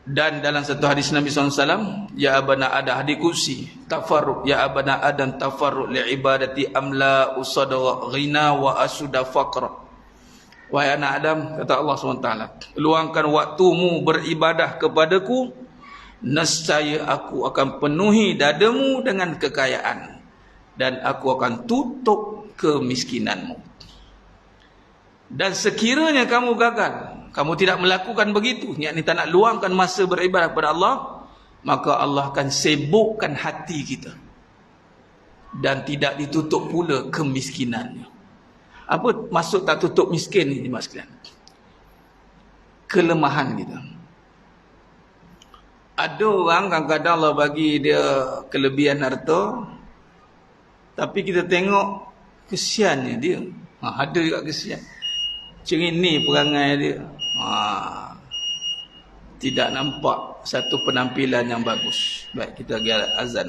[SPEAKER 1] Dan dalam satu hadis Nabi SAW, ya abana ada hadis kursi, tafarruq ya abana adam tafarruq li ibadati amla usadra ghina wa asuda faqra. Wahai anak Adam, kata Allah SWT, luangkan waktumu beribadah kepadaku, nescaya aku akan penuhi dadamu dengan kekayaan, dan aku akan tutup kemiskinanmu. Dan sekiranya kamu gagal, kamu tidak melakukan begitu, yakni tak nak luangkan masa beribadah kepada Allah, maka Allah akan sibukkan hati kita, dan tidak ditutup pula kemiskinannya. Apa maksud tak tutup miskin ni, jemaah sekalian? Kelemahan kita. Ada orang kadang-kadang Allah bagi dia kelebihan harta, Tapi kita tengok kesiannya dia. Ada juga kesian. Macam ini perangai dia. Tidak nampak satu penampilan yang bagus. Baik, kita pergi azan.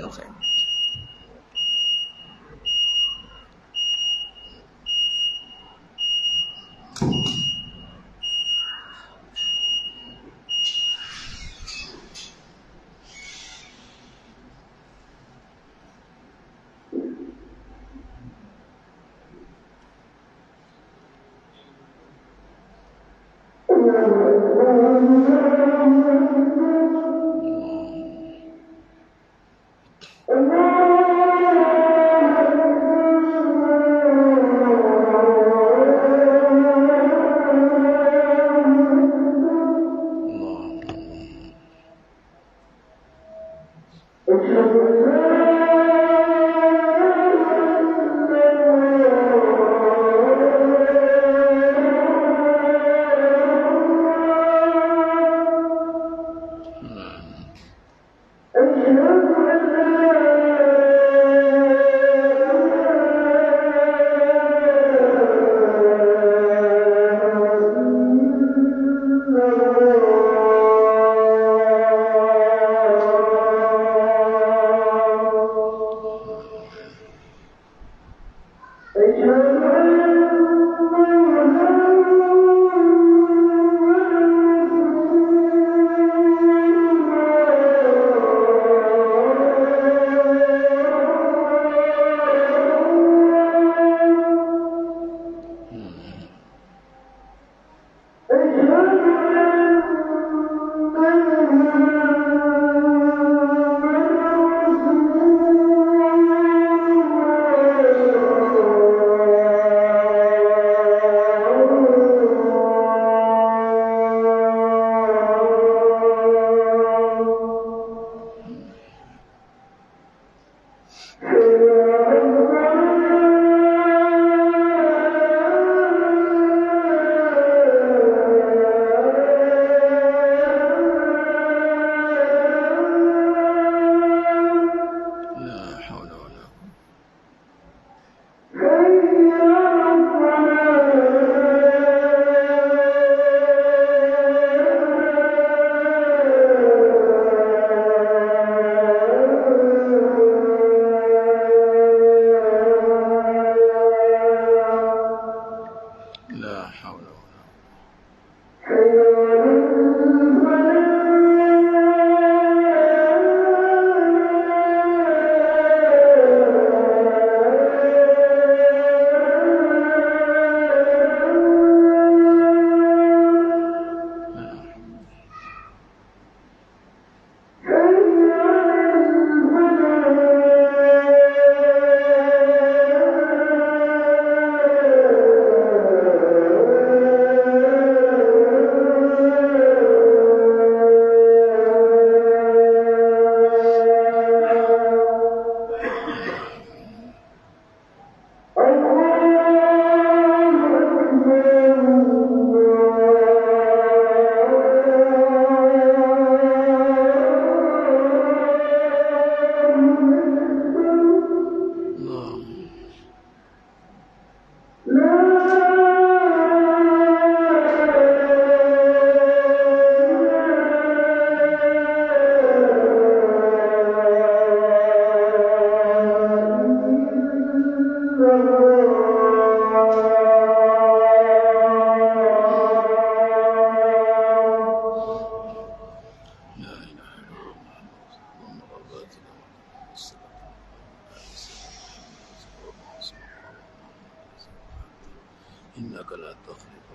[SPEAKER 2] إنك لا تخلف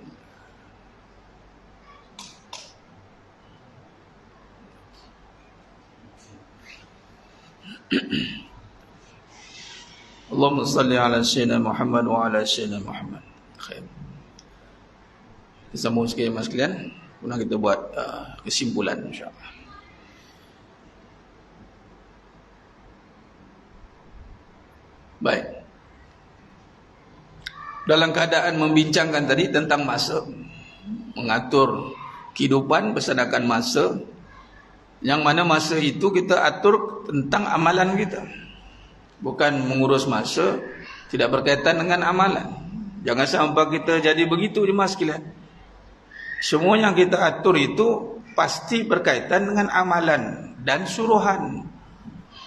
[SPEAKER 1] Allahumma salli ala sayyidina Muhammad wa ala sayyidina Muhammad. Khair. Kita sambung sekali mas sekalian. Kemudian kita buat kesimpulan insya-Allah. Baik. Dalam keadaan membincangkan tadi tentang masa, mengatur kehidupan berdasarkan masa, yang mana masa itu kita atur tentang amalan kita. bukan mengurus masa, tidak berkaitan dengan amalan. Jangan sampai kita jadi begitu jemaah sekalian. Semua yang kita atur itu pasti berkaitan dengan amalan dan suruhan.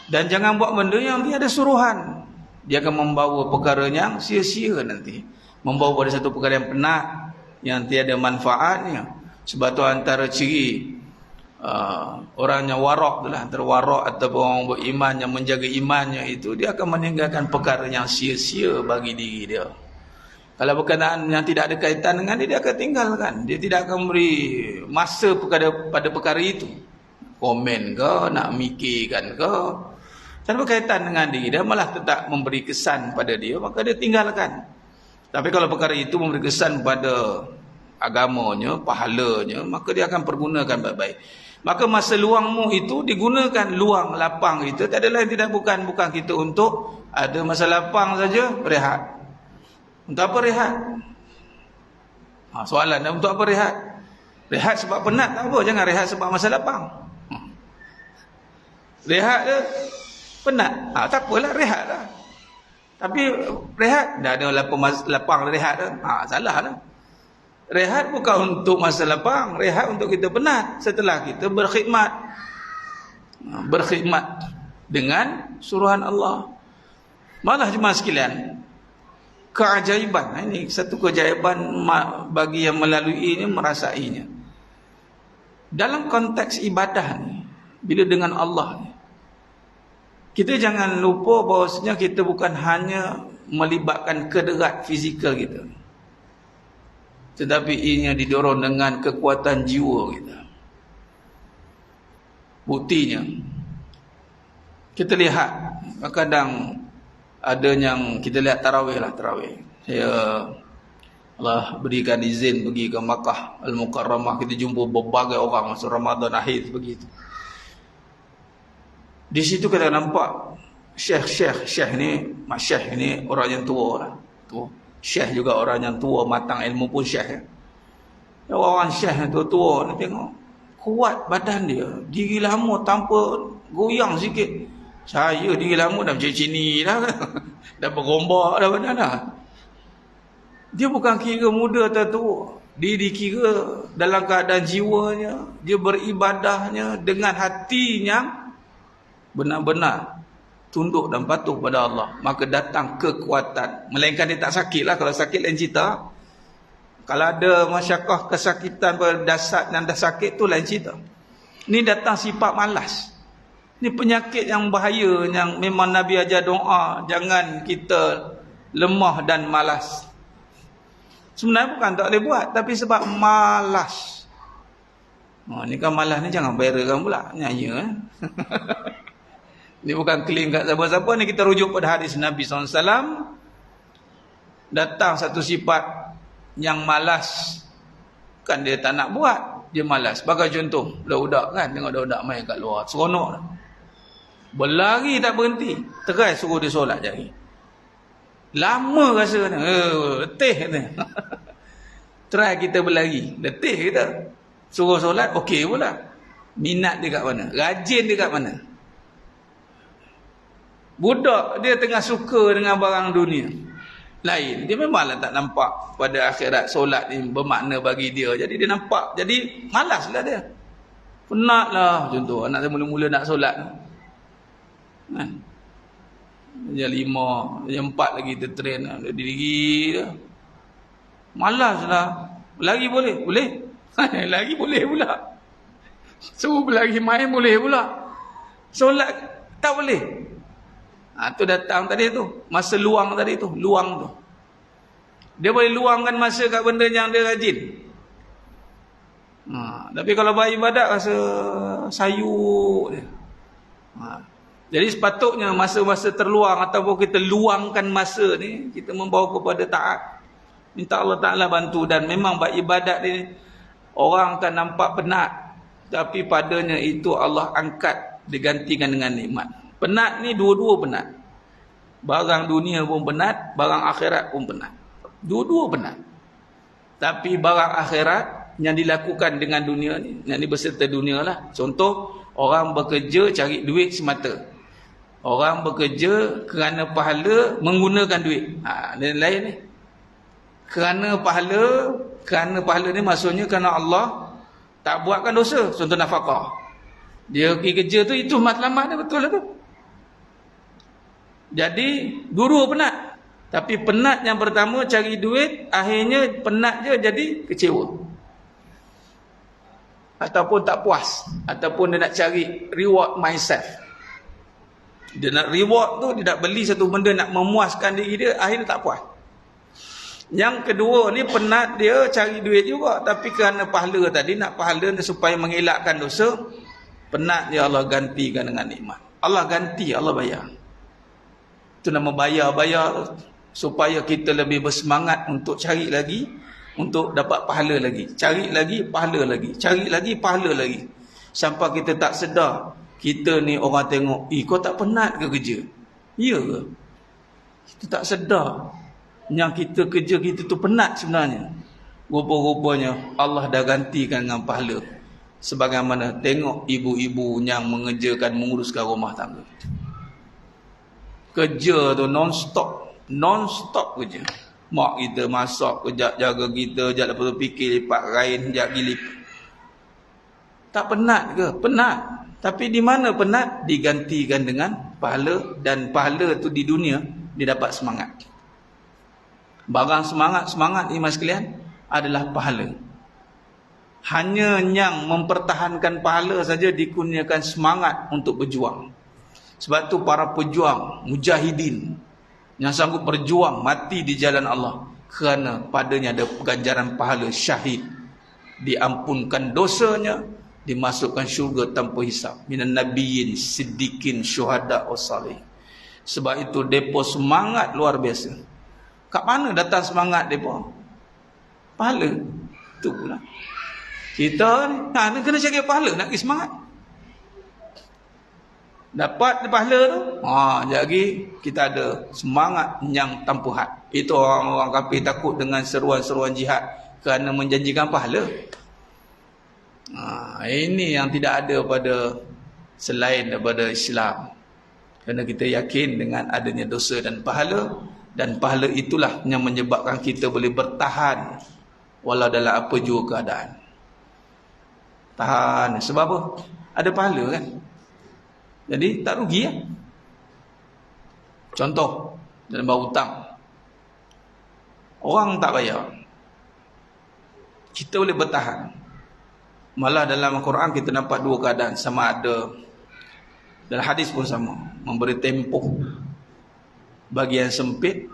[SPEAKER 1] Dan jangan buat benda yang tiada suruhan. Dia akan membawa perkara yang sia-sia nanti. Membawa pada satu perkara yang penat, yang tiada manfaatnya. Sebab tu antara ciri orang yang warak tu lah, antara warak ataupun orang beriman yang menjaga imannya itu, dia akan meninggalkan perkara yang sia-sia bagi diri dia. Kalau berkenaan yang tidak ada kaitan dengan dia akan tinggalkan. Dia tidak akan beri masa pada perkara itu. Komen ke, nak mikirkan ke, tak berkaitan dengan diri dia, malah tetap memberi kesan pada dia, maka dia tinggalkan. Tapi kalau perkara itu memberi kesan pada agamanya, pahalanya, maka dia akan pergunakan baik-baik. Maka masa luangmu itu digunakan, luang lapang itu tak ada lain tidak bukan kita untuk ada masa lapang saja rehat. Untuk apa rehat? Soalan dah, untuk apa rehat? Rehat sebab penat tak apa, jangan rehat sebab masa lapang. Rehat dia penat, tak apalah, rehat lah. Tapi rehat dah ada lapang rehat dah, salah lah. Rehat bukan untuk masa lapang, rehat untuk kita penat setelah kita berkhidmat. Berkhidmat dengan suruhan Allah. Malah jemaah sekalian, keajaiban, ini satu keajaiban bagi yang melaluinya, merasainya. Dalam konteks ibadah ni, bila dengan Allah ni, kita jangan lupa bahawasanya kita bukan hanya melibatkan kederat fizikal kita, tetapi ianya didorong dengan kekuatan jiwa kita. Buktinya, kita lihat kadang ada yang kita lihat tarawih. Saya Allah berikan izin pergi ke Makkah Al-Mukarramah, kita jumpa berbagai orang masa Ramadan akhir begitu. Di situ kita nampak syekh ni, mak syekh ni orang yang tua lah. Syekh juga orang yang tua, matang ilmu pun syekh. Orang syekh yang tua-tua ni tengok kuat badan dia, diri lama tanpa goyang sikit. Saya diri lama dah macam sini dah kan. Dah bergombak dah badan dah. Dia bukan kira muda atau tua. Dia dikira dalam keadaan jiwanya, dia beribadahnya dengan hati yang benar-benar tunduk dan patuh pada Allah, maka datang kekuatan. Melainkan dia tak sakit lah. Kalau sakit lain cerita. Kalau ada masyarakat kesakitan pada dasar yang dah sakit tu lain cerita. Ni datang sifat malas. Ni penyakit yang bahaya, yang memang Nabi ajar doa, jangan kita lemah dan malas. Sebenarnya bukan tak boleh buat, tapi sebab malas. Ni kan malas ni jangan viral pula nyanyi. Ni bukan klaim kat siapa-siapa, ni kita rujuk pada hadis Nabi SAW. Datang satu sifat yang malas, kan dia tak nak buat, dia malas. Bagai contoh budak-budak kan, tengok budak-budak main kat luar, seronok, berlari tak berhenti, terai suruh dia solat jari. Lama rasa ni, letih ni. Try kita berlari, letih kita. Suruh solat, okey pula. Minat dia kat mana? Rajin dia kat mana? Budak dia tengah suka dengan barang dunia lain, dia memanglah tak nampak pada akhirat solat ni bermakna bagi dia. Jadi dia nampak, jadi malaslah dia. Penatlah contoh anak saya mula-mula nak solat kan, jam 5, jam 4 lagi tertrain, dia diri dia malaslah. Lagi boleh lagi boleh pula, suruh berlari main boleh pula, solat tak boleh. Tu datang tadi tu, masa luang tadi tu, luang tu. Dia boleh luangkan masa kat benda yang dia rajin. Tapi kalau beribadat rasa sayuk dia. Jadi sepatutnya masa-masa terluang ataupun kita luangkan masa ni, kita membawa kepada taat. Minta Allah Ta'ala bantu. Dan memang beribadat ni orang akan nampak penat, tapi padanya itu Allah angkat, digantikan dengan nikmat. Penat ni dua-dua penat. Barang dunia pun penat, barang akhirat pun penat. Dua-dua penat. Tapi barang akhirat yang dilakukan dengan dunia ni, yang ni berserta dunia lah. Contoh, orang bekerja cari duit semata. Orang bekerja kerana pahala menggunakan duit. Lain ni. Kerana pahala ni maksudnya kerana Allah tak buatkan dosa. Contoh nafkah. Dia pergi kerja tu, itu matlamat dia, betul lah tu. Jadi dua penat. Tapi penat yang pertama cari duit, akhirnya penat je jadi kecewa. Ataupun tak puas. Ataupun dia nak cari reward myself. Dia nak reward tu, dia nak beli satu benda nak memuaskan diri dia, akhirnya tak puas. Yang kedua ni penat dia cari duit juga, tapi kerana pahala tadi, nak pahala ni supaya mengelakkan dosa, penat dia Allah gantikan dengan nikmat. Allah ganti, Allah bayar. Itu nama bayar supaya kita lebih bersemangat untuk cari lagi, untuk dapat pahala lagi. Cari lagi, pahala lagi. Cari lagi, pahala lagi. Sampai kita tak sedar, kita ni orang tengok, kau tak penat ke kerja? Ya ke? Kita tak sedar yang kita kerja kita tu penat sebenarnya. Rupa-rupanya Allah dah gantikan dengan pahala. Sebagaimana tengok ibu-ibu yang mengerjakan, menguruskan rumah tangga. Kerja tu non-stop kerja. Mak kita masak, kejap jaga kita, kejap lepas tu fikir lipat kain, kejap gilip. Tak penat ke? Penat. Tapi di mana penat? Digantikan dengan pahala, dan pahala tu di dunia dia dapat semangat. Barang semangat iman sekalian adalah pahala. Hanya yang mempertahankan pahala saja dikurniakan semangat untuk berjuang. Sebab tu para pejuang, mujahidin yang sanggup berjuang mati di jalan Allah, kerana padanya ada ganjaran pahala syahid, diampunkan dosanya, dimasukkan syurga tanpa hisab, minan nabiyyin siddiqin syuhada wasalih. Sebab itu depa semangat luar biasa. Kat mana datang semangat depa? Pahala. Tu pula. Kita ni kena cari pahala nak pergi semangat. Dapat pahala tu, jadi kita ada semangat yang tanpa had. Itu orang-orang kafir takut dengan seruan-seruan jihad kerana menjanjikan pahala. Ini yang tidak ada pada selain daripada Islam. Kerana kita yakin dengan adanya dosa dan pahala itulah yang menyebabkan kita boleh bertahan walau dalam apa jua keadaan. Tahan sebab apa? Ada pahala kan? Jadi tak rugi ya. Contoh dalam bab hutang. Orang tak bayar, kita boleh bertahan. Malah dalam Al-Quran kita nampak dua keadaan, sama ada dalam hadis pun sama, memberi tempoh bagi yang sempit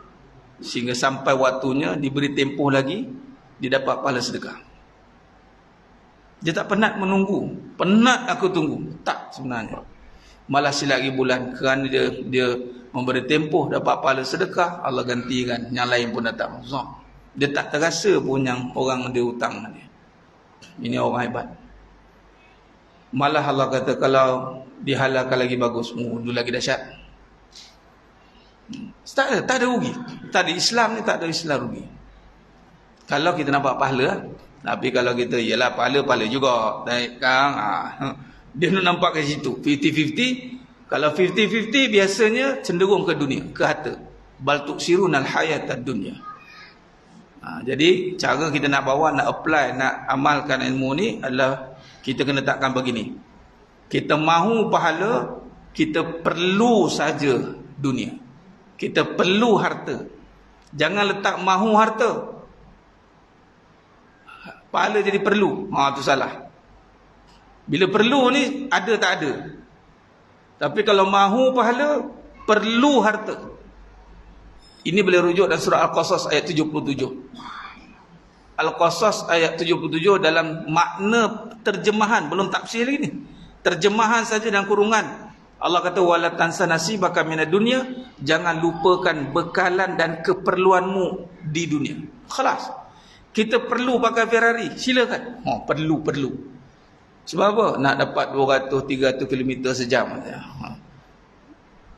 [SPEAKER 1] sehingga sampai waktunya diberi tempoh lagi, dia dapat pahala sedekah. Dia tak penat menunggu, penat aku tunggu, tak sebenarnya. Malah silap bulan kerana dia memberi tempoh dapat pahala sedekah, Allah gantikan yang lain pun datang. Dia tak terasa pun yang orang dia hutang dia. Ini orang hebat. Malah Allah kata kalau dihalalkan lagi bagus, dulu lagi dahsyat. Tak ada rugi. Tak ada Islam ni, tak ada Islam rugi. Kalau kita nampak pahala, tapi kalau kita ialah pahala juga, dia nak nampak kat situ 50-50. Kalau 50-50 biasanya cenderung ke dunia, ke harta. Bal tuksirunal hayatad dunya. Jadi cara kita nak bawa, nak apply, nak amalkan ilmu ni adalah kita kena takkan begini. Kita mahu pahala, kita perlu saja dunia. Kita perlu harta. Jangan letak mahu harta, pahala jadi perlu. Tu salah. Bila perlu ni ada tak ada. Tapi kalau mahu pahala, perlu harta. Ini boleh rujuk dalam surah Al-Qasas ayat 77. Al-Qasas ayat 77 dalam makna terjemahan, belum tafsir lagi ni. Terjemahan saja dan kurungan. Allah kata wala tansa nasibaka minad dunya, jangan lupakan bekalan dan keperluanmu di dunia. Khalas. Kita perlu pakai Ferrari, silakan. Perlu. Sebab apa? Nak dapat 200-300 km sejam.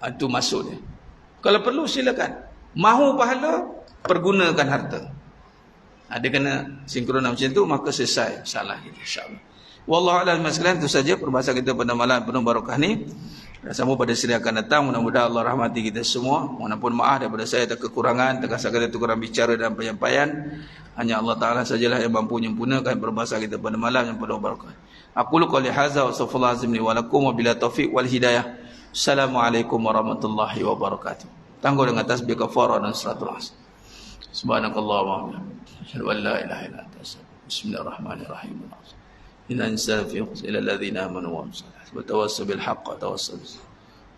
[SPEAKER 1] Itu maksud dia. Kalau perlu silakan. Mahu pahala, pergunakan harta. Dia kena sinkronan macam tu, maka selesai salah kita, insya-Allah. Wallahu a'lam bishawab. Itu saja perbahasan kita pada malam penuh barakah ni. Dan sambung pada seri akan datang. Mudah-mudahan Allah rahmati kita semua. Mohon maaf daripada saya ada kekurangan, terkasar-kasar kurang bicara dan penyampaian. Hanya Allah Ta'ala sajalah yang mampu menyempurnakan berbahasa kita pada malam yang penuh barakah. Aku lu qali hadza wa astaghfirullah azim li wa lakum wa bila taufiq wal hidayah. Assalamualaikum warahmatullahi wabarakatuh. Tangguh dengan tasbih kafarah dan salatul asr. Subhanakallahumma wa bihamdika asyhadu an la ilaha illa anta astaghfiruka. Bismillahirrahmanirrahim. Inna insana fi khusr illa alladhina amanu wa amanu wa tawassaw bil haqq wa tawassaw bis sabr.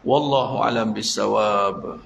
[SPEAKER 1] Wallahu a'lam bis-shawab.